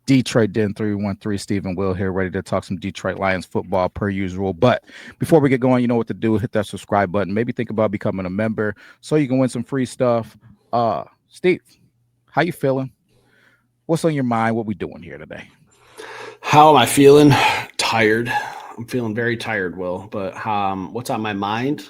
Detroit Den 313, Stephen Will here, ready to talk some Detroit Lions football per usual. But before we get going, you know what to do. Hit that subscribe button. Maybe think about becoming a member so you can win some free stuff. Steve, how you feeling? What's on your mind? What we doing here today? How am I feeling? Tired. I'm feeling very tired, Will. But what's on my mind?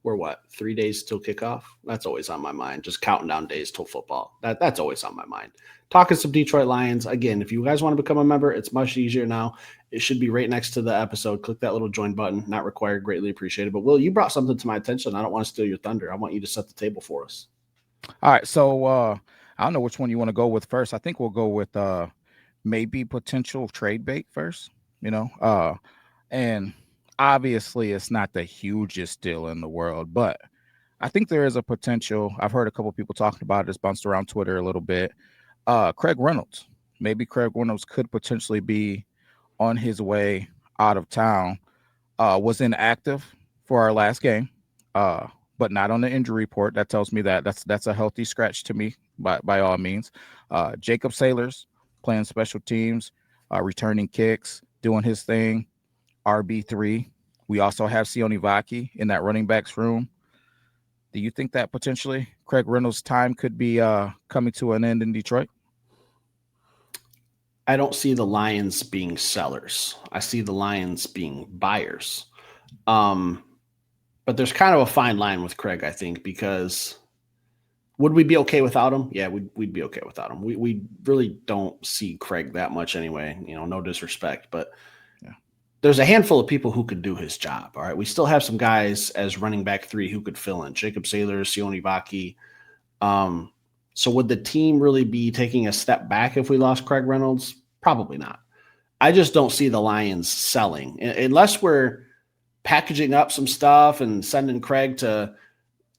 We're what? 3 days till kickoff. That's always on my mind. Just counting down days till football. That's always on my mind. Talking some Detroit Lions again. If you guys want to become a member, it's much easier now. It should be right next to the episode. Click that little join button. Not required. Greatly appreciated. But Will, you brought something to my attention. I don't want to steal your thunder. I want you to set the table for us. All right, so I don't know which one you want to go with first. I think we'll go with maybe potential trade bait first. You know, and obviously it's not the hugest deal in the world, but I think there is a potential. I've heard a couple people talking about it. It's bounced around Twitter a little bit. Craig Reynolds. Maybe Craig Reynolds could potentially be on his way out of town. Was inactive for our last game, but not on the injury report. That tells me that that's a healthy scratch to me by all means. Jacob Sailors playing special teams, returning kicks, doing his thing. RB3. We also have Sione Vaki in that running backs room. Do you think that potentially Craig Reynolds' time could be coming to an end in Detroit? I don't see the Lions being sellers. I see the Lions being buyers. Um, but there's kind of a fine line with Craig, I think, because would we be okay without him? Yeah, we'd be okay without him. We really don't see Craig that much anyway. No disrespect, but Yeah. there's a handful of people who could do his job. All right, we still have some guys as running back three who could fill in. Jacob Saylor, Sione Vaki. Um, so would the team really be taking a step back if we lost Craig Reynolds? Probably not. I just don't see the Lions selling unless we're packaging up some stuff and sending Craig to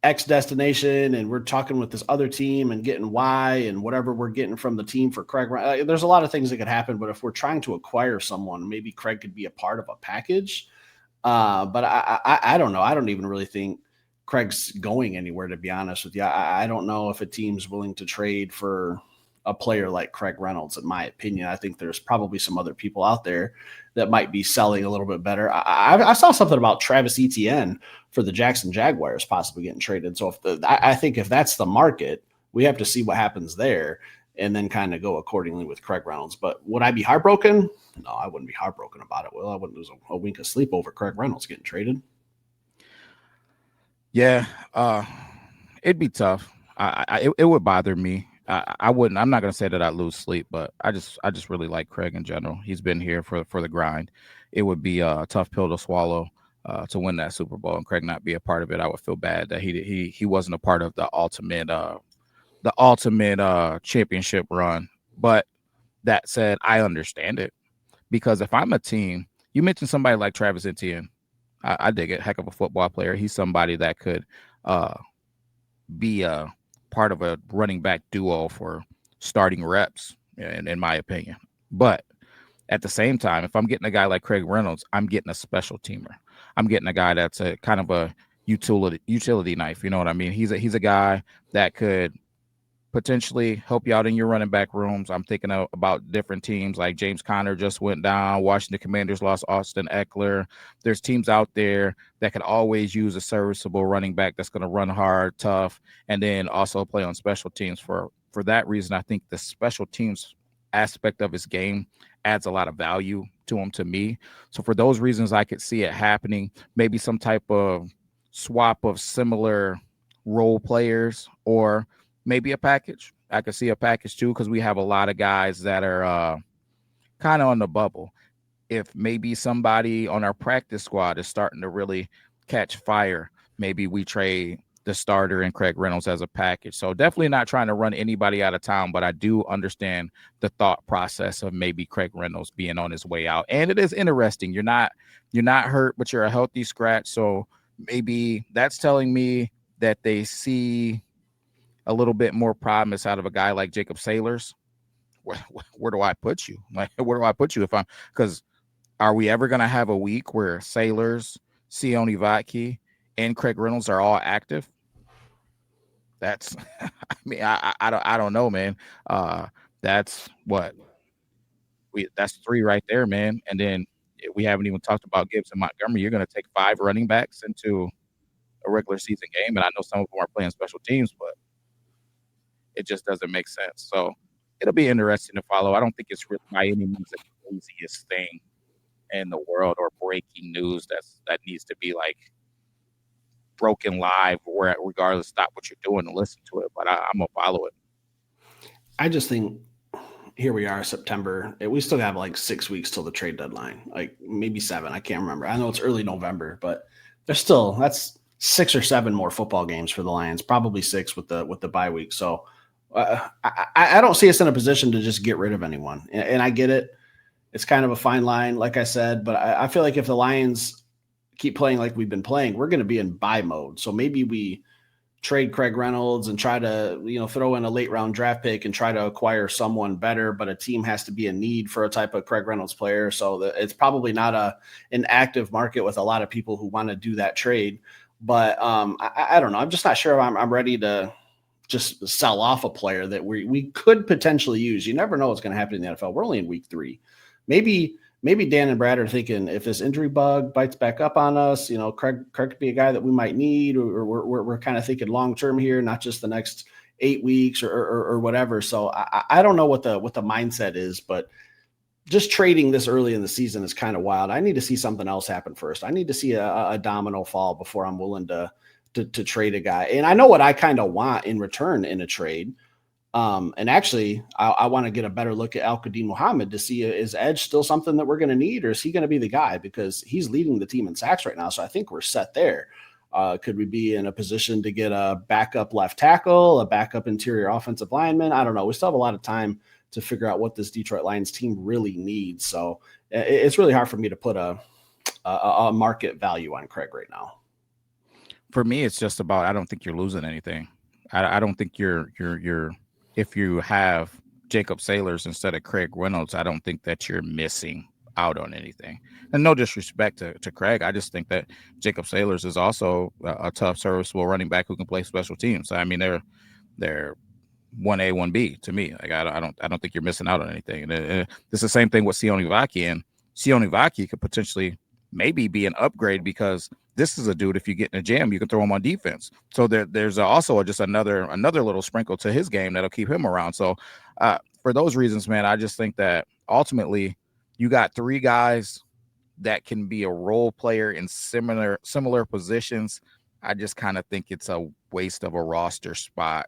X destination and we're talking with this other team and getting Y and whatever we're getting from the team for Craig. There's a lot of things that could happen, but if we're trying to acquire someone, maybe Craig could be a part of a package. But I don't know. I don't even really think Craig's going anywhere, to be honest with you. I don't know if a team's willing to trade for a player like Craig Reynolds, in my opinion. I think there's probably some other people out there that might be selling a little bit better. I saw something about Travis Etienne for the Jackson Jaguars possibly getting traded. So I think if that's the market, we have to see what happens there and then kind of go accordingly with Craig Reynolds. But would I be heartbroken? No, I wouldn't be heartbroken about it. Well, I wouldn't lose a wink of sleep over Craig Reynolds getting traded. Yeah, it'd be tough. It would bother me. I wouldn't. I'm not gonna say that I lose sleep, but I just really like Craig in general. He's been here for the grind. It would be a tough pill to swallow to win that Super Bowl and Craig not be a part of it. I would feel bad that he wasn't a part of the ultimate championship run. But that said, I understand it because if I'm a team, you mentioned somebody like Travis Etienne. I dig it. Heck of a football player. He's somebody that could uh, be a part of a running back duo for starting reps, in my opinion. But at the same time, if I'm getting a guy like Craig Reynolds, I'm getting a special teamer. I'm getting a guy that's a kind of a utility knife. You know what I mean? He's a guy that could potentially help you out in your running back rooms. I'm thinking about different teams like James Conner just went down. Washington Commanders lost Austin Eckler. There's teams out there that could always use a serviceable running back that's going to run hard, tough, and then also play on special teams. For that reason, I think the special teams aspect of his game adds a lot of value to him to me. So for those reasons, I could see it happening. Maybe some type of swap of similar role players or maybe a package. I could see a package too because we have a lot of guys that are kind of on the bubble. If maybe somebody on our practice squad is starting to really catch fire, maybe we trade the starter and Craig Reynolds as a package. So definitely not trying to run anybody out of town, but I do understand the thought process of maybe Craig Reynolds being on his way out. And it is interesting. You're not hurt, but you're a healthy scratch. So maybe that's telling me that they see a little bit more promise out of a guy like Jacob Sailors. Where do I put you? Like, where do I put you if I'm because are we ever going to have a week where Sailors, Sione Vaki, and Craig Reynolds are all active? That's, I mean, I don't know, man. That's what that's three right there, man. And then we haven't even talked about Gibbs and Montgomery. You're going to take five running backs into a regular season game, and I know some of them are playing special teams, but it just doesn't make sense. So it'll be interesting to follow. I don't think it's really by any means the craziest thing in the world or breaking news that needs to be like broken live, where regardless, stop what you're doing and listen to it. But I'm gonna follow it. I just think here we are, September. We still have like 6 weeks till the trade deadline, like maybe 7. I can't remember. I know it's early November, but there's still that's 6 or 7 more football games for the Lions, probably 6 with the bye week. So I don't see us in a position to just get rid of anyone, and I get it. It's kind of a fine line, like I said, but I feel like if the Lions keep playing like we've been playing, we're going to be in buy mode. So maybe we trade Craig Reynolds and try to, throw in a late round draft pick and try to acquire someone better, but a team has to be in need for a type of Craig Reynolds player. So it's probably not an active market with a lot of people who want to do that trade. But I don't know. I'm just not sure if I'm ready to just sell off a player that we could potentially use. You never know what's going to happen in the NFL. We're only in week 3. Maybe Dan and Brad are thinking if this injury bug bites back up on us, Craig could be a guy that we might need, or we're kind of thinking long term here, not just the next 8 weeks or whatever. So I don't know what the mindset is, but just trading this early in the season is kind of wild. I need to see something else happen first. I need to see a domino fall before I'm willing to trade a guy. And I know what I kind of want in return in a trade. And actually, I want to get a better look at Al-Qadim Muhammad to see, is edge still something that we're going to need, or is he going to be the guy? Because he's leading the team in sacks right now. So I think we're set there. Could we be in a position to get a backup left tackle, a backup interior offensive lineman? I don't know. We still have a lot of time to figure out what this Detroit Lions team really needs. So it's really hard for me to put a market value on Craig right now. For me, it's just about, I don't think you're losing anything. I don't think you're if you have Jacob Sailors instead of Craig Reynolds, I don't think that you're missing out on anything. And no disrespect to Craig, I just think that Jacob Sailors is also a tough, serviceable running back who can play special teams. I mean, they're 1A, 1B to me. Like I don't think you're missing out on anything. And it's the same thing with Sione Vaki, and Sione Vaki could potentially maybe be an upgrade because this is a dude, if you get in a jam, you can throw him on defense. So there's also just another little sprinkle to his game that'll keep him around. So for those reasons, man, I just think that ultimately you got 3 guys that can be a role player in similar positions. I just kind of think it's a waste of a roster spot.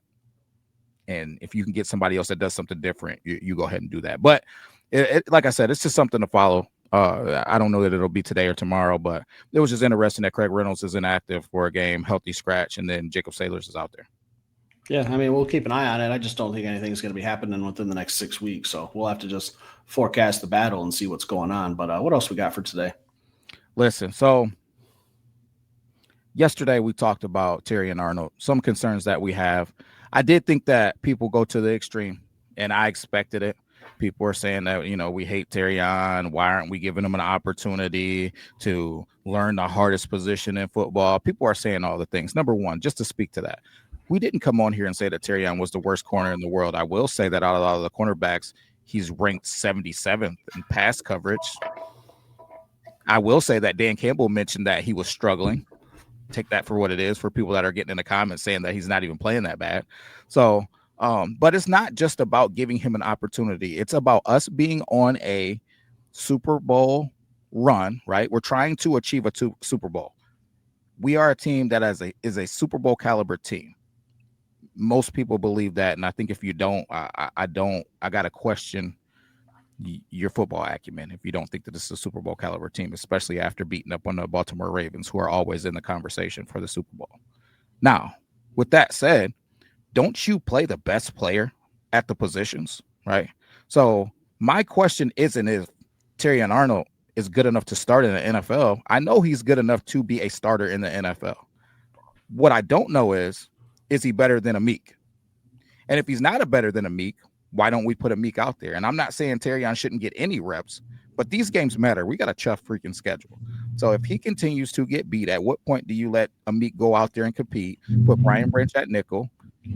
And if you can get somebody else that does something different, you go ahead and do that. But like I said, it's just something to follow. I don't know that it'll be today or tomorrow, but it was just interesting that Craig Reynolds is inactive for a game, healthy scratch, and then Jacob Sailors is out there. Yeah, I mean, we'll keep an eye on it. I just don't think anything's going to be happening within the next 6 weeks. So we'll have to just forecast the battle and see what's going on. But what else we got for today? Listen, so yesterday we talked about Terion Arnold, some concerns that we have. I did think that people go to the extreme, and I expected it. People are saying that, we hate Terion. Why aren't we giving him an opportunity to learn the hardest position in football? People are saying all the things. Number one, just to speak to that, we didn't come on here and say that Terion was the worst corner in the world. I will say that out of all the cornerbacks, he's ranked 77th in pass coverage. I will say that Dan Campbell mentioned that he was struggling. Take that for what it is for people that are getting in the comments saying that he's not even playing that bad. So, but it's not just about giving him an opportunity. It's about us being on a Super Bowl run, right? We're trying to achieve a Super Bowl. We are a team that is a Super Bowl caliber team. Most people believe that, and I think if you don't, I got to question your football acumen if you don't think that this is a Super Bowl caliber team, especially after beating up on the Baltimore Ravens, who are always in the conversation for the Super Bowl. Now, with that said, don't you play the best player at the positions, right? So my question isn't if Terion Arnold is good enough to start in the NFL. I know he's good enough to be a starter in the NFL. What I don't know is he better than Amik? And if he's not a better than Amik, why don't we put Amik out there? And I'm not saying Terion shouldn't get any reps, but these games matter. We got a tough freaking schedule. So if he continues to get beat, at what point do you let Amik go out there and compete, put Brian Branch at nickel,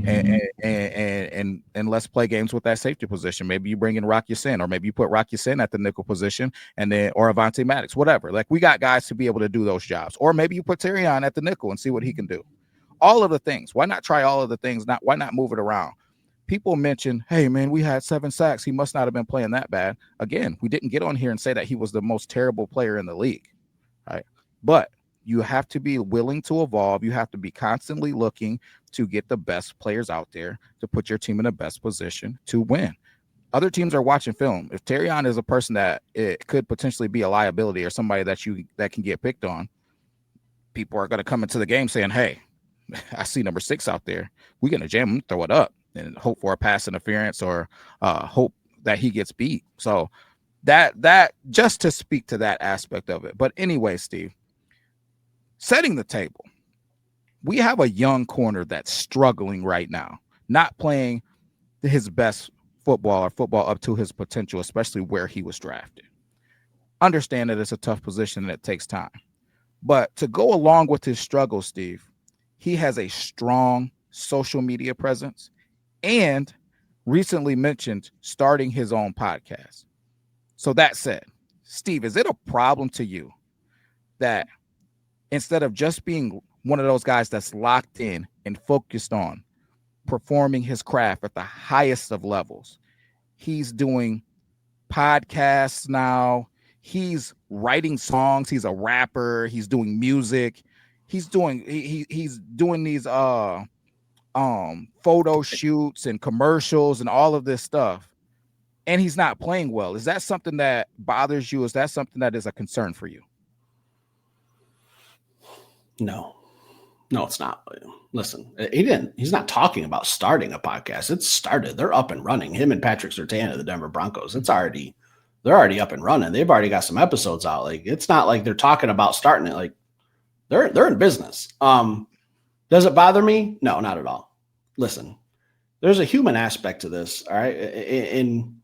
and let's play games with that safety position. Maybe you bring in Rock Sin, or maybe you put Rock Sin at the nickel position, and then or Avante Maddox, whatever. Like, we got guys to be able to do those jobs. Or maybe you put Terion at the nickel and see what he can do. All of the things. Why not try all of the things? Why not move it around? People mention, hey man, we had 7 sacks. He must not have been playing that bad. Again, we didn't get on here and say that he was the most terrible player in the league, right? But you have to be willing to evolve. You have to be constantly looking to get the best players out there to put your team in the best position to win. Other teams are watching film. If Terion is a person that it could potentially be a liability or somebody that can get picked on, people are going to come into the game saying, hey, I see number 6 out there. We're going to jam him, throw it up, and hope for a pass interference, or hope that he gets beat. So that just to speak to that aspect of it. But anyway, Steve, setting the table, we have a young corner that's struggling right now, not playing his best football or football up to his potential, especially where he was drafted. Understand that it's a tough position and it takes time. But to go along with his struggle, Steve, he has a strong social media presence and recently mentioned starting his own podcast. So that said, Steve, is it a problem to you that instead of just being one of those guys that's locked in and focused on performing his craft at the highest of levels, he's doing podcasts now? He's writing songs. He's a rapper. He's doing music. He's doing these photo shoots and commercials and all of this stuff, and he's not playing well. Is that something that bothers you? Is that something that is a concern for you? No, it's not. Listen, he's not talking about starting a podcast. It's started. They're up and running. Him and Patrick Surtain of the Denver Broncos. They're already up and running. They've already got some episodes out. Like, it's not like they're talking about starting it. Like, they're in business. Does it bother me? No, not at all. Listen, there's a human aspect to this. All right. And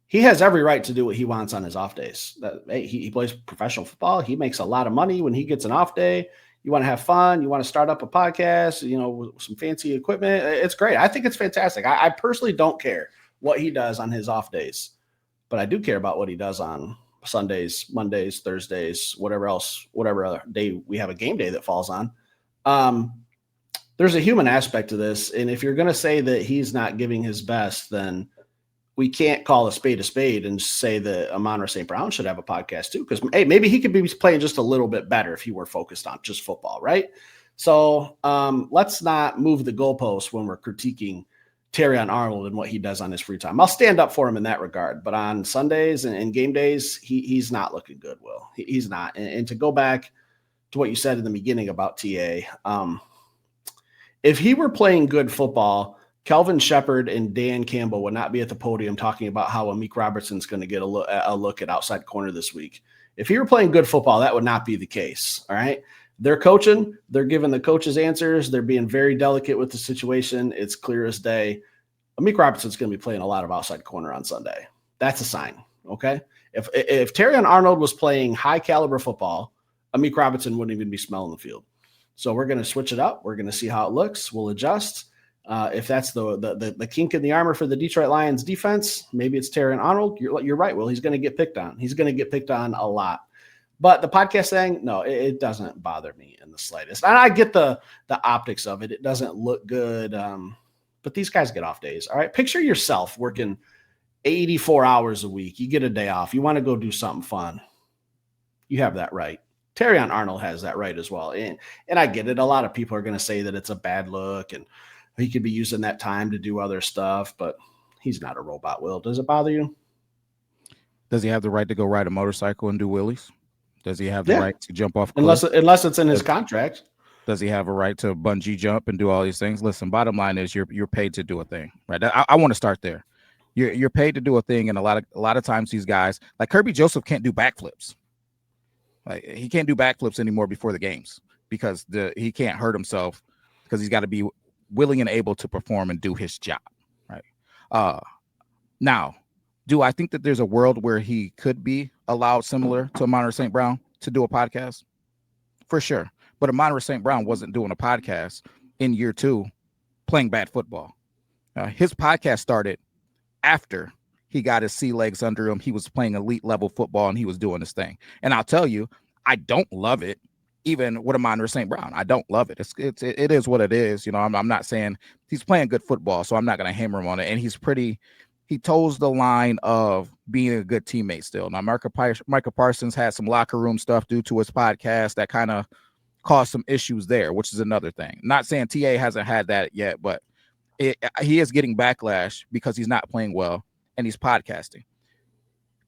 he has every right to do what he wants on his off days. He plays professional football. He makes a lot of money when he gets an off day. You want to have fun. You want to start up a podcast, with some fancy equipment. It's great. I think it's fantastic. I personally don't care what he does on his off days, but I do care about what he does on Sundays, Mondays, Thursdays, whatever other day we have a game day that falls on. There's a human aspect to this. And if you're going to say that he's not giving his best, then we can't call a spade and say that Amon-Ra St. Brown should have a podcast too. Because, hey, maybe he could be playing just a little bit better if he were focused on just football, right? So let's not move the goalposts when we're critiquing Terion Arnold and what he does on his free time. I'll stand up for him in that regard. But on Sundays and game days, he's not looking good, Will. He's not. And to go back to what you said in the beginning about TA, if he were playing good football, Kelvin Shepard and Dan Campbell would not be at the podium talking about how Amik Robertson's going to get a look at outside corner this week. If he were playing good football, that would not be the case. All right. They're coaching. They're giving the coaches answers. They're being very delicate with the situation. It's clear as day. Amik Robertson's going to be playing a lot of outside corner on Sunday. That's a sign. Okay. If Terion Arnold was playing high caliber football, Amik Robertson wouldn't even be smelling the field. So we're going to switch it up. We're going to see how it looks. We'll adjust. If that's the kink in the armor for the Detroit Lions defense, maybe it's Terion Arnold. You're right, Will. He's going to get picked on. He's going to get picked on a lot. But the podcast thing, no, it doesn't bother me in the slightest. And I get the optics of it. It doesn't look good. But these guys get off days. All right. Picture yourself working 84 hours a week. You get a day off. You want to go do something fun. You have that right. Terion Arnold has that right as well. And I get it. A lot of people are going to say that it's a bad look and he could be using that time to do other stuff, but he's not a robot, Will. Does it bother you? Does he have the right to go ride a motorcycle and do wheelies? Does he have the right to jump off cliffs? Unless it's in his contract. Does he have a right to bungee jump and do all these things? Listen, bottom line is you're paid to do a thing, right? I want to start there. You're paid to do a thing, and a lot of times these guys, like Kirby Joseph, can't do backflips. Like, he can't do backflips anymore before the games because he can't hurt himself because he's got to be willing and able to perform and do his job, right? Now, do I think that there's a world where he could be allowed, similar to Amon-Ra St. Brown, to do a podcast? For sure. But Amon-Ra St. Brown wasn't doing a podcast in year 2 playing bad football. His podcast started after he got his sea legs under him. He was playing elite level football and he was doing his thing. And I'll tell you, I don't love it. Even with Amon St. Brown, I don't love it. It is what it is. You know, I'm not saying he's playing good football, so I'm not going to hammer him on it. And he toes the line of being a good teammate still. Now, Micah Parsons had some locker room stuff due to his podcast that kind of caused some issues there, which is another thing. Not saying TA hasn't had that yet, but he is getting backlash because he's not playing well and he's podcasting.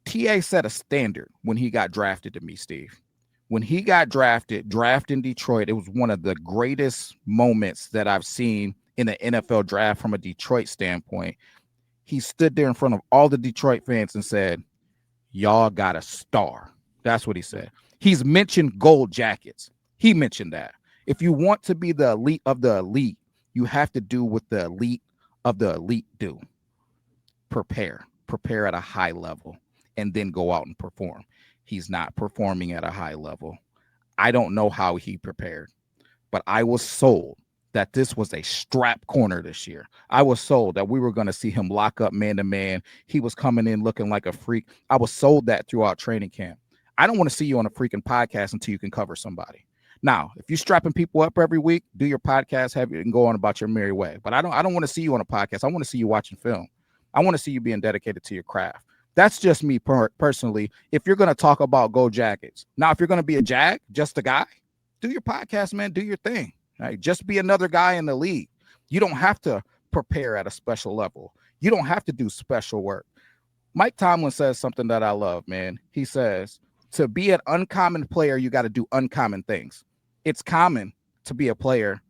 TA set a standard when he got drafted to me, Steve. When he got drafted in Detroit, it was one of the greatest moments that I've seen in the NFL draft from a Detroit standpoint. He stood there in front of all the Detroit fans and said, y'all got a star. That's what he said. He's mentioned gold jackets. He mentioned that. If you want to be the elite of the elite, you have to do what the elite of the elite do. Prepare at a high level, and then go out and perform. He's not performing at a high level. I don't know how he prepared, but I was sold that this was a strap corner this year. I was sold that we were going to see him lock up man to man. He was coming in looking like a freak. I was sold that throughout training camp. I don't want to see you on a freaking podcast until you can cover somebody. Now, if you're strapping people up every week, do your podcast, have it, and go on about your merry way. But I don't want to see you on a podcast. I want to see you watching film. I want to see you being dedicated to your craft. That's just me personally. If you're going to talk about Go Jackets. Now, if you're going to be a Jag, just a guy, do your podcast, man. Do your thing. Right? Just be another guy in the league. You don't have to prepare at a special level. You don't have to do special work. Mike Tomlin says something that I love, man. He says, to be an uncommon player, you got to do uncommon things. It's common to be a player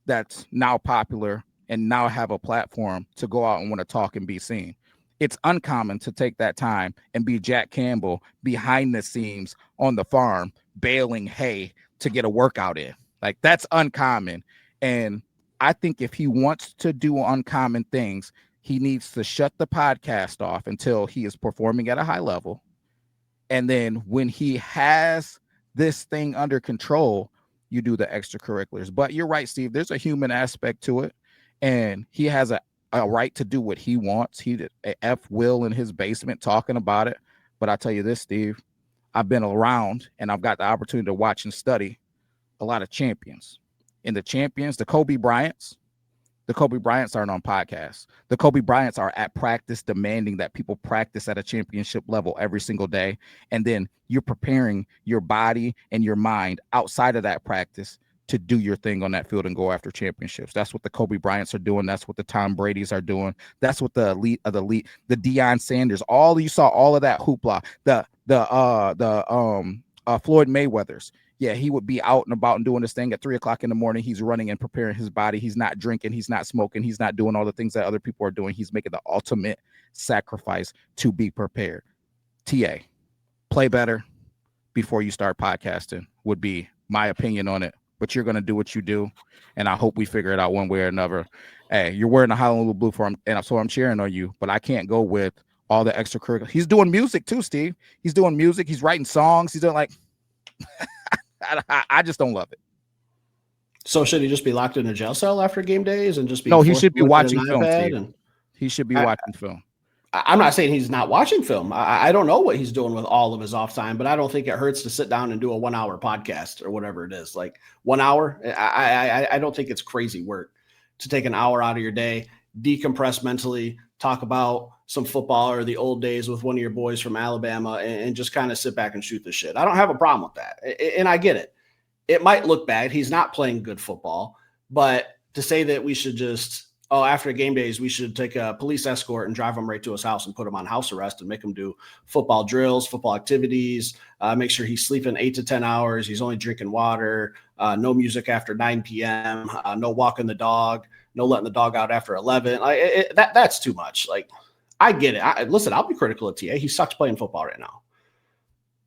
that's now popular and now have a platform to go out and want to talk and be seen. It's uncommon to take that time and be Jack Campbell behind the scenes on the farm, baling hay to get a workout in. Like, that's uncommon. And I think if he wants to do uncommon things, he needs to shut the podcast off until he is performing at a high level. And then when he has this thing under control, you do the extracurriculars. But you're right, Steve, there's a human aspect to it. And he has a right to do what he wants. He did a F Will in his basement talking about it. But I tell you this, Steve, I've been around and I've got the opportunity to watch and study a lot of champions. And the champions, the Kobe Bryants aren't on podcasts. The Kobe Bryants are at practice demanding that people practice at a championship level every single day. And then you're preparing your body and your mind outside of that practice to do your thing on that field and go after championships. That's what the Kobe Bryants are doing. That's what the Tom Brady's are doing. That's what the elite of the elite, the Deion Sanders, you saw all of that hoopla, the Floyd Mayweathers. Yeah, he would be out and about and doing this thing at 3:00 in the morning. He's running and preparing his body. He's not drinking. He's not smoking. He's not doing all the things that other people are doing. He's making the ultimate sacrifice to be prepared. TA, play better before you start podcasting would be my opinion on it. But you're going to do what you do, and I hope we figure it out one way or another. Hey, you're wearing a Honolulu blue for him, and so I'm cheering on you, but I can't go with all the extracurricular. He's doing music too, Steve. He's doing music. He's writing songs. He's doing like I just don't love it. So should he just be locked in a jail cell after game days and just be? No, he should be watching film. He should be watching film. I'm not saying he's not watching film. I don't know what he's doing with all of his off time, but I don't think it hurts to sit down and do a 1 hour podcast or whatever it is. Like 1 hour. I don't think it's crazy work to take an hour out of your day, decompress mentally, talk about some football or the old days with one of your boys from Alabama and just kind of sit back and shoot the shit. I don't have a problem with that. And I get it. It might look bad. He's not playing good football, but to say that we should just, after game days, we should take a police escort and drive him right to his house and put him on house arrest and make him do football drills, football activities, make sure he's sleeping 8 to 10 hours. He's only drinking water, no music after 9 p.m., no walking the dog, no letting the dog out after 11. That's too much. Like, I get it. Listen, I'll be critical of TA. He sucks playing football right now.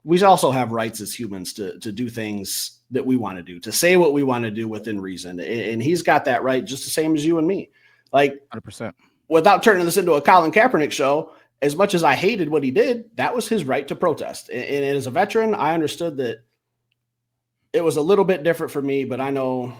We also have rights as humans to do things that we want to do, to say what we want to do within reason. And he's got that right just the same as you and me. Like 100%. Without turning this into a Colin Kaepernick show, as much as I hated what he did, that was his right to protest. And as a veteran, I understood that it was a little bit different for me, but I know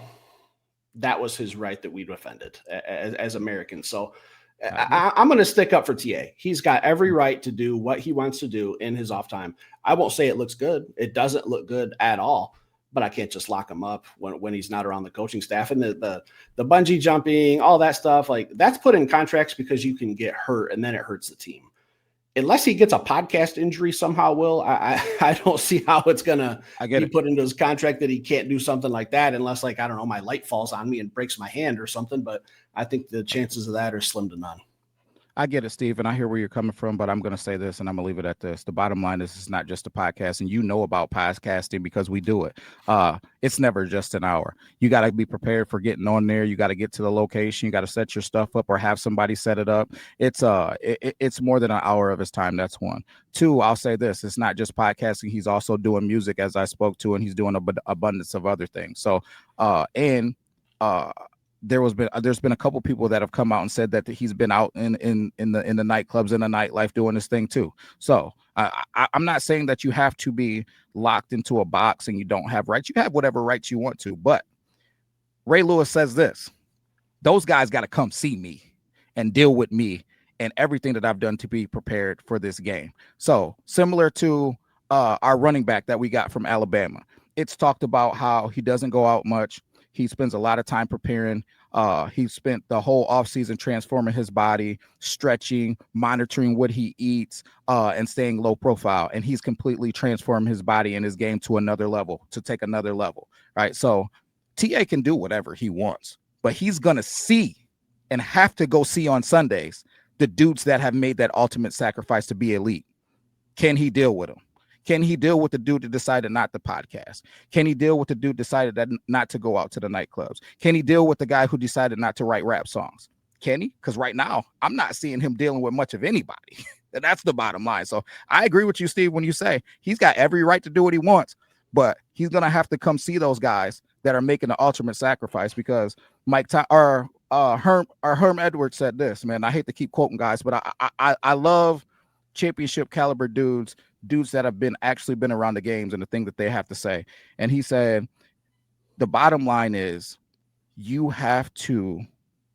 that was his right that we defended as Americans. So I agree. I'm going to stick up for TA. He's got every right to do what he wants to do in his off time. I won't say it looks good. It doesn't look good at all. But I can't just lock him up when he's not around the coaching staff. And the bungee jumping, all that stuff, like that's put in contracts because you can get hurt and then it hurts the team. Unless he gets a podcast injury somehow, I don't see how it's gonna be put into his contract that he can't do something like that unless, like, I don't know, my light falls on me and breaks my hand or something. But I think the chances of that are slim to none. I get it, Steve, and I hear where you're coming from, but I'm going to say this, and I'm going to leave it at this. The bottom line is it's not just a podcast, and you know about podcasting because we do it. It's never just an hour. You got to be prepared for getting on there. You got to get to the location. You got to set your stuff up or have somebody set it up. It's more than an hour of his time. That's one. Two, I'll say this. It's not just podcasting. He's also doing music, as I spoke to, and he's doing an abundance of other things. So, there's been a couple people that have come out and said that he's been out in the nightclubs and the nightlife doing this thing too. So I'm not saying that you have to be locked into a box and you don't have rights. You have whatever rights you want to. But Ray Lewis says this: those guys got to come see me and deal with me and everything that I've done to be prepared for this game. So similar to our running back that we got from Alabama, it's talked about how he doesn't go out much. He spends a lot of time preparing. He spent the whole offseason transforming his body, stretching, monitoring what he eats, and staying low profile. And he's completely transformed his body and his game to another level, to take another level. Right. So TA can do whatever he wants, but he's going to see and have to go see on Sundays the dudes that have made that ultimate sacrifice to be elite. Can he deal with them? Can he deal with the dude that decided not to podcast? Can he deal with the dude decided that not to go out to the nightclubs? Can he deal with the guy who decided not to write rap songs? Can he? Because right now, I'm not seeing him dealing with much of anybody. That's the bottom line. So I agree with you, Steve, when you say he's got every right to do what he wants, but he's going to have to come see those guys that are making the ultimate sacrifice because Herm Edwards said this, man. I hate to keep quoting guys, but I love championship caliber dudes that have actually been around the games and the thing that they have to say. And he said, the bottom line is you have to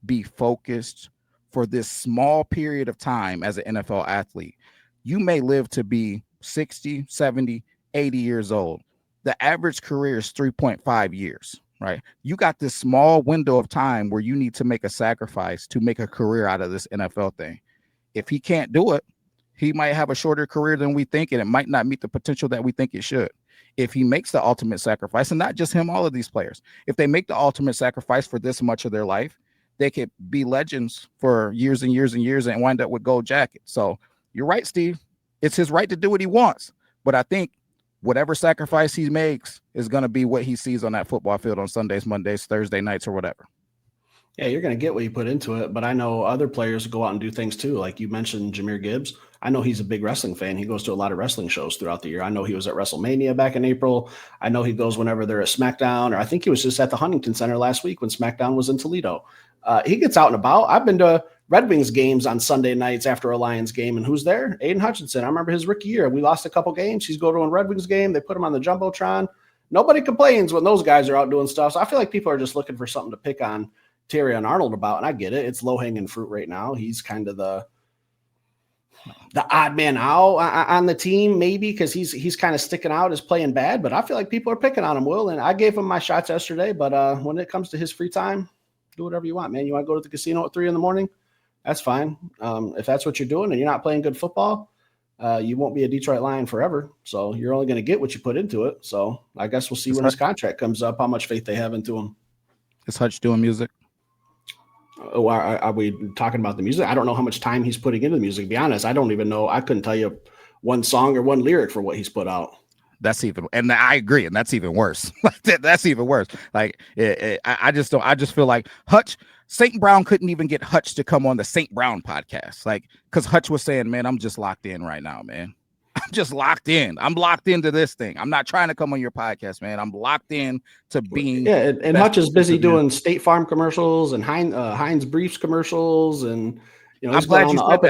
be focused for this small period of time as an NFL athlete. You may live to be 60, 70, 80 years old. The average career is 3.5 years, right? You got this small window of time where you need to make a sacrifice to make a career out of this NFL thing. If he can't do it, he might have a shorter career than we think, and it might not meet the potential that we think it should. If he makes the ultimate sacrifice, and not just him, all of these players, if they make the ultimate sacrifice for this much of their life, they could be legends for years and years and years and wind up with gold jackets. So you're right, Steve. It's his right to do what he wants. But I think whatever sacrifice he makes is going to be what he sees on that football field on Sundays, Mondays, Thursday nights, or whatever. Yeah, you're going to get what you put into it, but I know other players go out and do things too. Like you mentioned, Jahmyr Gibbs. I know he's a big wrestling fan. He goes to a lot of wrestling shows throughout the year. I know he was at WrestleMania back in April. I know he goes whenever they're at SmackDown, or I think he was just at the Huntington Center last week when SmackDown was in Toledo. He gets out and about. I've been to Red Wings games on Sunday nights after a Lions game, and who's there? Aiden Hutchinson. I remember his rookie year. We lost a couple games. He's going to a Red Wings game. They put him on the Jumbotron. Nobody complains when those guys are out doing stuff. So I feel like people are just looking for something to pick on Terion Arnold about, and I get it. It's low-hanging fruit right now. He's kind of the odd man out on the team, maybe because he's kind of sticking out as playing bad, but I feel like people are picking on him, Will, and I gave him my shots yesterday, but when it comes to his free time, do whatever you want, man. You want to go to the casino at 3 a.m? That's fine. If that's what you're doing and you're not playing good football, you won't be a Detroit Lion forever, so you're only going to get what you put into it. So I guess we'll see when his contract comes up, how much faith they have into him. Is Hutch doing music? Oh, are we talking about the music? I don't know how much time he's putting into the music. To be honest, I don't even know. I couldn't tell you one song or one lyric for what he's put out. And I agree, and that's even worse. That's even worse. Like I just feel like Hutch, St. Brown couldn't even get Hutch to come on the St. Brown podcast, like because Hutch was saying, "Man, I'm just locked in right now, man. I'm just locked in. I'm locked into this thing. I'm not trying to come on your podcast, man. I'm locked in to being." Yeah, and Hutch is busy doing State Farm commercials and Heinz Briefs commercials, and he's going on the Up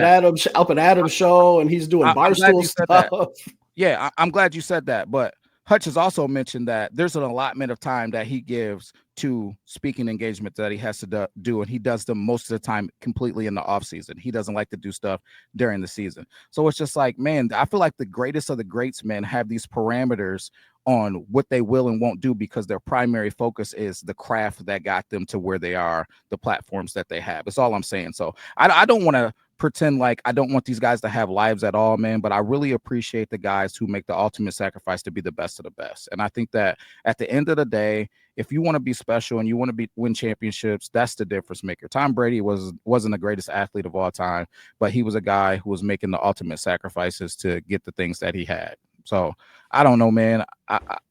and Adams show, and he's doing Barstool stuff. Yeah, I'm glad you said that, but Hutch has also mentioned that there's an allotment of time that he gives to speaking engagements that he has to do, and he does them most of the time completely in the off season. He doesn't like to do stuff during the season. So it's just like, man, I feel like the greatest of the greats, men, have these parameters on what they will and won't do because their primary focus is the craft that got them to where they are, the platforms that they have. That's all I'm saying. So I don't want to pretend like I don't want these guys to have lives at all, man, but I really appreciate the guys who make the ultimate sacrifice to be the best of the best. And I think that at the end of the day, if you want to be special and you want to win championships, that's the difference maker. Tom Brady wasn't the greatest athlete of all time, but he was a guy who was making the ultimate sacrifices to get the things that he had. So I don't know, man.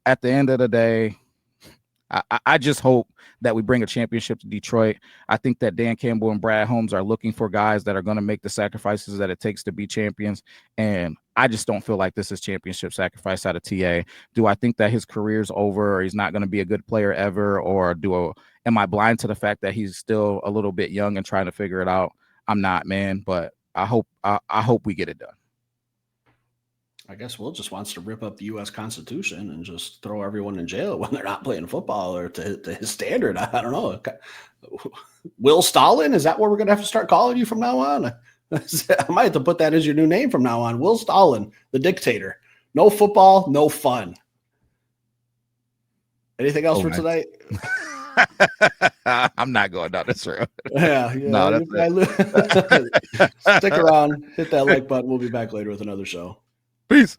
At the end of the day, I just hope that we bring a championship to Detroit. I think that Dan Campbell and Brad Holmes are looking for guys that are going to make the sacrifices that it takes to be champions. And I just don't feel like this is championship sacrifice out of TA. Do I think that his career's over or he's not going to be a good player ever? Or am I blind to the fact that he's still a little bit young and trying to figure it out? I'm not, man, but I hope we get it done. I guess Will just wants to rip up the U.S. Constitution and just throw everyone in jail when they're not playing football or to his standard. I don't know. Will Stalin? Is that what we're going to have to start calling you from now on? I might have to put that as your new name from now on. Will Stalin, the dictator. No football, no fun. Anything else for tonight? I'm not going down this road. Yeah. No, that's it. Stick around. Hit that like button. We'll be back later with another show. Peace.